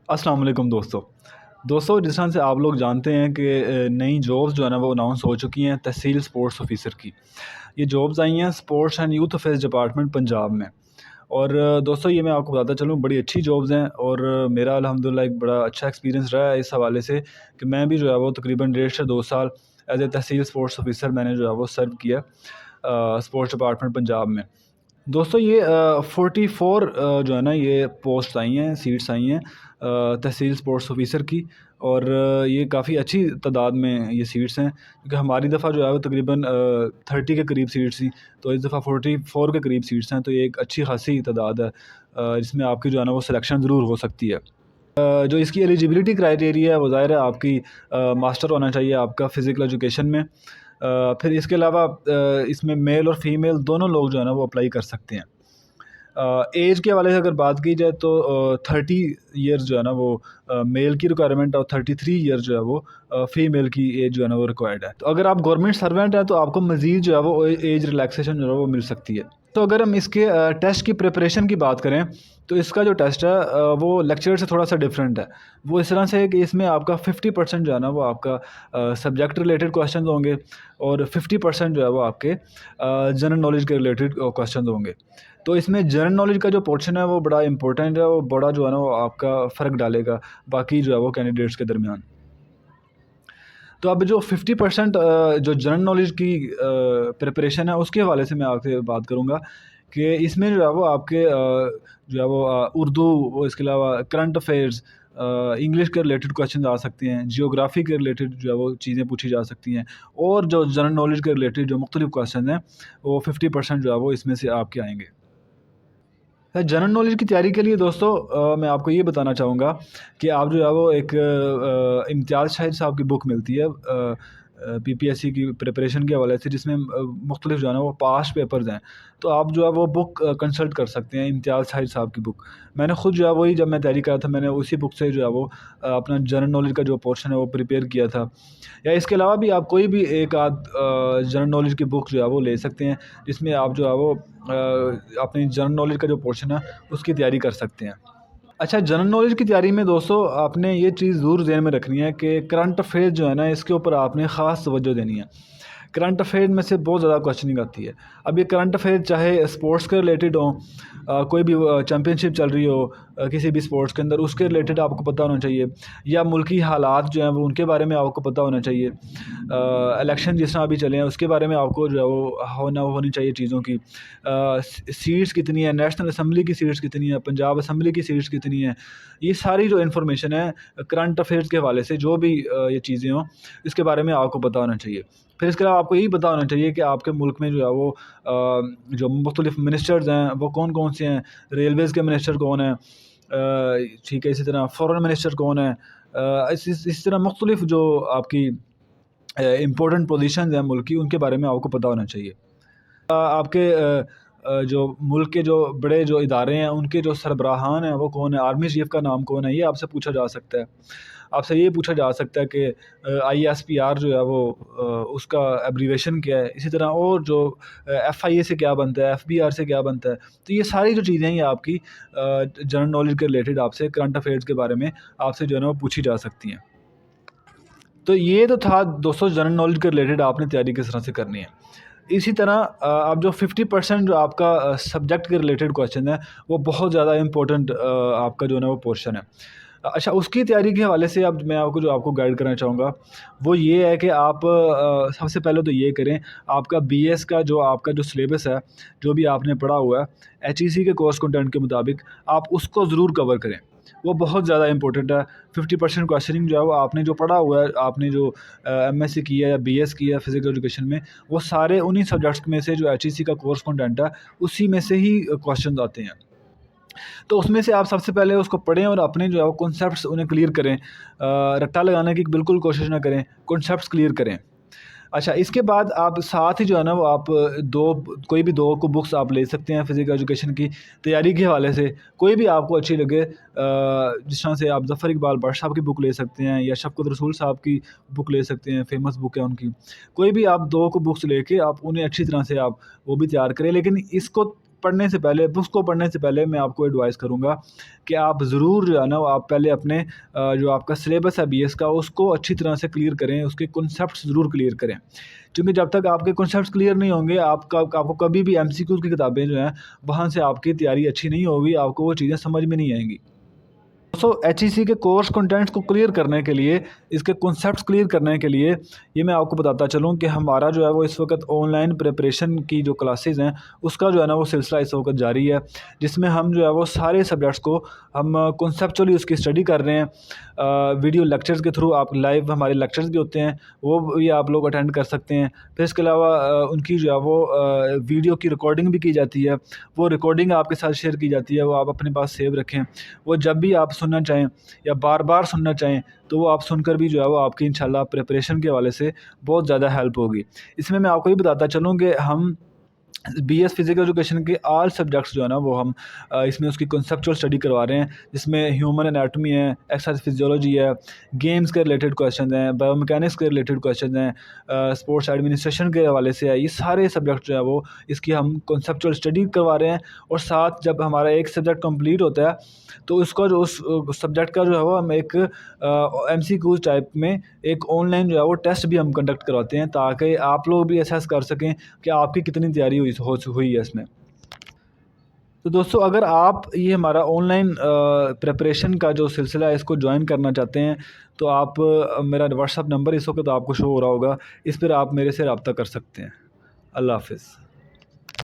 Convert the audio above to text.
अस्सलाम वालेकुम दोस्तों जिस तरह से आप लोग जानते हैं कि नई जॉब्स जो है ना वो अनाउंस हो चुकी हैं तहसील स्पोर्ट्स ऑफिसर की। ये जॉब्स आई हैं sports and youth affairs department Punjab में। और दोस्तों ये मैं आपको बताता चलूँ बड़ी अच्छी जॉब्स हैं और मेरा अल्हम्दुलिल्लाह एक बड़ा अच्छा एक्सपीरियंस रहा है इस हवाले से कि मैं भी जो है वो तकरीबन 1.5 से 2 साल as a tehsil sports officer मैंने जो है वो सर्व किया स्पोर्ट्स डिपार्टमेंट पंजाब में। दोस्तों ये 44 जो है ना ये पोस्ट आई हैं, सीट्स आई हैं तहसील स्पोर्ट्स ऑफिसर की। और ये काफ़ी अच्छी तादाद में ये सीट्स हैं क्योंकि हमारी दफ़ा जो है वो तकरीबन 30 के करीब सीट्स थी। तो इस दफ़ा 44 के करीब सीट्स हैं, तो ये एक अच्छी खासी तादाद है जिसमें आपकी जो है ना वो सिलेक्शन ज़रूर हो सकती है। जो इसकी एलिजिबिलिटी क्राइटेरिया है वो ज़ाहिर है आपकी मास्टर होना चाहिए आपका फ़िज़िकल एजुकेशन में। फिर इसके अलावा इसमें मेल और फीमेल दोनों लोग जो है ना वो अप्लाई कर सकते हैं। एज के हवाले से अगर बात की जाए तो 30 इयर्स जो है ना वो मेल की रिक्वायरमेंट और 33 इयर्स जो है वो फीमेल की एज जो है ना वो रिक्वायर्ड है। तो अगर आप गवर्नमेंट सर्वेंट हैं तो आपको मज़ीद जो है वो एज रिलैक्सेशन जो है वो मिल सकती है। तो अगर हम इसके टेस्ट की प्रिपरेशन की बात करें तो इसका जो टेस्ट है वो लेक्चर से थोड़ा सा डिफरेंट है। वो इस तरह से है कि इसमें आपका 50% जो है ना वो आपका सब्जेक्ट रिलेटेड क्वेश्चन होंगे और 50% जो है वो आपके जनरल नॉलेज के रिलेटेड क्वेश्चन होंगे। तो इसमें जनरल नॉलेज का जो पोर्शन है वो बड़ा इंपॉर्टेंट है, वो बड़ा जो है ना वो आपका फ़र्क डालेगा बाकी जो है वो कैंडिडेट्स के दरमियान। तो अब जो 50% जो जनरल नॉलेज की प्रिपरेशन है उसके हवाले से मैं आपसे बात करूँगा कि इसमें जो है वो आपके जो है वो उर्दू और इसके अलावा करंट अफेयर्स, इंग्लिश के रिलेटेड क्वेश्चन आ सकते हैं, जियोग्राफी के रिलेटेड जो है वो चीज़ें पूछी जा सकती हैं और जो जनरल नॉलेज के रिलेटेड जो मुख्तलिफ क्वेश्चन हैं वो 50% जो है वो इसमें से आपके आएंगे। जनरल नॉलेज की तैयारी के लिए दोस्तों मैं आपको ये बताना चाहूँगा कि आप जो है वो एक इम्तियाज़ शाहिद साहब की बुक मिलती है पीपीएससी की प्रिपरेशन के हवाले से, जिसमें मुख्तलिफ जो है ना वो पास्ट पेपर्स हैं। तो आप जो है वो बुक कंसल्ट कर सकते हैं, इम्तियाज़ शाहिद साहब की बुक। मैंने खुद जो है वही जब मैं तैयारी कर रहा था मैंने उसी बुक से जो है वो अपना जनरल नॉलेज का जो पोर्शन है वो प्रिपेयर किया था। या इसके अलावा भी आप कोई भी एक आध जनरल नॉलेज की बुक जो है वो ले सकते हैं जिसमें आप जो है वो अपनी जनरल नॉलेज का जो पोर्शन है उसकी तैयारी कर सकते हैं। अच्छा, जनरल नॉलेज की तैयारी में दोस्तों आपने ये चीज़ ज़रूर ज़हन में रखनी है कि करंट अफेयर जो है ना इसके ऊपर आपने ख़ास तवज्जो देनी है। करंट अफेयर में से बहुत ज़्यादा क्वेश्चनिंग आती है। अब ये करंट अफेयर चाहे स्पोर्ट्स के रिलेटेड हो, कोई भी चैम्पियनशिप चल रही हो किसी भी स्पोर्ट्स के अंदर, उसके रिलेटेड आपको पता होना चाहिए, या मुल्की हालात जो हैं वो उनके बारे में आपको पता होना चाहिए। इलेक्शन जिस तरह अभी चले हैं उसके बारे में आपको जो है वो होनी चाहिए चीज़ों की। सीट्स कितनी है, नेशनल असम्बली की सीट्स कितनी है, पंजाब असम्बली की सीट्स कितनी है, ये सारी जो इन्फॉर्मेशन है करंट अफेयर्स के हवाले से जो भी ये चीज़ें हों इसके बारे में आपको पता होना चाहिए। फिर इसके अलावा आपको यही पता होना चाहिए कि आपके मुल्क में जो है वो जो मुख्तलिफ मिनिस्टर्स हैं वो कौन कौन से हैं, रेलवेज़ के मिनिस्टर कौन हैं, ठीक है, इसी तरह फॉरेन मिनिस्टर कौन है, इस तरह मुख्तलिफ जो आपकी इम्पोर्टेंट पोजीशंस हैं मुल्क की उनके बारे में आपको पता होना चाहिए। आपके जो मुल्क के जो बड़े जो इदारे हैं उनके जो सरबराहान हैं वो कौन है, आर्मी चीफ़ का नाम कौन है, ये आपसे पूछा जा सकता है। आपसे ये पूछा जा सकता है कि ISPR जो है वो उसका एब्रीवेशन क्या है। इसी तरह और जो FIA से क्या बनता है, FBR से क्या बनता है। तो ये सारी जो चीज़ें हैं ये आपकी जनरल नॉलेज के रिलेटेड आपसे करंट अफेयर्स के बारे में आपसे जो है ना वो पूछी जा सकती हैं। तो ये तो था दोस्तों जनरल नॉलेज के रिलेटेड आपने तैयारी किस तरह से करनी है। इसी तरह आप जो 50% जो आपका सब्जेक्ट के रिलेटेड क्वेश्चन है वो बहुत ज़्यादा इम्पोर्टेंट आपका जो है ना वो पोर्शन है। अच्छा, उसकी तैयारी के हवाले से अब मैं आपको गाइड करना चाहूँगा वो ये है कि आप सबसे पहले तो ये करें, आपका BS का जो आपका जो सिलेबस है, जो भी आपने पढ़ा हुआ है HEC के कोर्स कंटेंट के मुताबिक आप उसको ज़रूर कवर करें। वो बहुत ज़्यादा इंपॉर्टेंट है। 50% क्वेश्चनिंग जो है वो आपने जो पढ़ा हुआ है, आपने जो MSc किया या BS किया फिज़िकल एजुकेशन में, वो सारे उन्हीं सब्जेक्ट्स में से जो HEC का कोर्स कंटेंट है उसी में से ही क्वेश्चन आते हैं। तो उसमें से आप सबसे पहले उसको पढ़ें और अपने जो है वो कॉन्सेप्ट्स उन्हें क्लियर करें। रट्टा लगाने की बिल्कुल कोशिश ना करें, कॉन्सेप्ट्स क्लियर करें। अच्छा, इसके बाद आप साथ ही जो है ना वो आप कोई भी 2 को बुक्स आप ले सकते हैं फिज़िकल एजुकेशन की तैयारी के हवाले से। कोई भी आपको अच्छी लगे, जिस तरह से आप ज़फ़र इकबाल भट्ट साहब की बुक ले सकते हैं या शफ़क़त रसूल साहब की बुक ले सकते हैं, फ़ेमस बुक है उनकी। कोई भी आप 2 को बुक्स लेके आप उन्हें अच्छी तरह से आप वो भी तैयार करें, लेकिन इसको पढ़ने से पहले, बुक्स को पढ़ने से पहले मैं आपको एडवाइस करूँगा कि आप ज़रूर जो है ना, आप पहले अपने जो आपका सिलेबस है बीएस का, उसको अच्छी तरह से क्लियर करें, उसके कॉन्सेप्ट्स ज़रूर क्लियर करें। क्योंकि जब तक आपके कॉन्सेप्ट्स क्लियर नहीं होंगे, आपको कभी भी एमसीक्यूज़ की किताबें जो हैं, वहाँ से आपकी तैयारी अच्छी नहीं होगी, आपको वो चीज़ें समझ में नहीं आएँगी। एचईसी के कोर्स कंटेंट्स को क्लियर करने के लिए, इसके कॉन्सेप्ट्स क्लियर करने के लिए, ये मैं आपको बताता चलूँ कि हमारा जो है वो इस वक्त ऑनलाइन प्रिपरेशन की जो क्लासेस हैं, उसका जो है ना वो सिलसिला इस वक्त जारी है, जिसमें हम जो है वो सारे सब्जेक्ट्स को हम कॉन्सेप्चुअली उसकी स्टडी कर रहे हैं। वीडियो लेक्चर्स के थ्रू, आप लाइव हमारे लेक्चर्स भी होते हैं, वो भी आप लोग अटेंड कर सकते हैं। फिर इसके अलावा उनकी जो है वो वीडियो की रिकॉर्डिंग भी की जाती है, वो रिकॉर्डिंग आपके साथ शेयर की जाती है, वो आप अपने पास सेव रखें। वो जब भी आप सुनना चाहें या बार बार सुनना चाहें, तो वो आप सुनकर भी जो है वो आपकी इंशाल्लाह प्रिपरेशन के हवाले से बहुत ज़्यादा हेल्प होगी। इसमें मैं आपको ये बताता चलूँ कि हम बीएस फिज़िकल एजुकेशन के ऑल सब्जेक्ट्स जो है ना, वो हम इसमें उसकी कॉन्सेप्चुअल स्टडी करवा रहे हैं, जिसमें ह्यूमन एनाटॉमी है, एक्सरसाइज फिजियोलॉजी है, गेम्स के रिलेटेड क्वेश्चन हैं, बायोमैकेनिक्स के रिलेटेड क्वेश्चन हैं, स्पोर्ट्स एडमिनिस्ट्रेशन के हवाले से है। ये सारे सब्जेक्ट जो है वो इसकी हम कॉन्सेप्चुअल स्टडी करवा रहे हैं। और साथ जब हमारा एक सब्जेक्ट कंप्लीट होता है, तो उसका जो उस सब्जेक्ट का जो है वो हम एक एमसीक्यूज टाइप में एक ऑनलाइन जो है वो टेस्ट भी हम कंडक्ट करवाते हैं, ताकि आप लोग भी असेस कर सकें कि आपकी कितनी तैयारी हुई है इसमें। तो दोस्तों, अगर आप ये हमारा ऑनलाइन प्रिपरेशन का जो सिलसिला है, इसको ज्वाइन करना चाहते हैं, तो आप मेरा व्हाट्सअप नंबर इस वक्त आपको शो हो रहा होगा, इस पर आप मेरे से रब्ता कर सकते हैं। अल्लाह हाफ़िज़।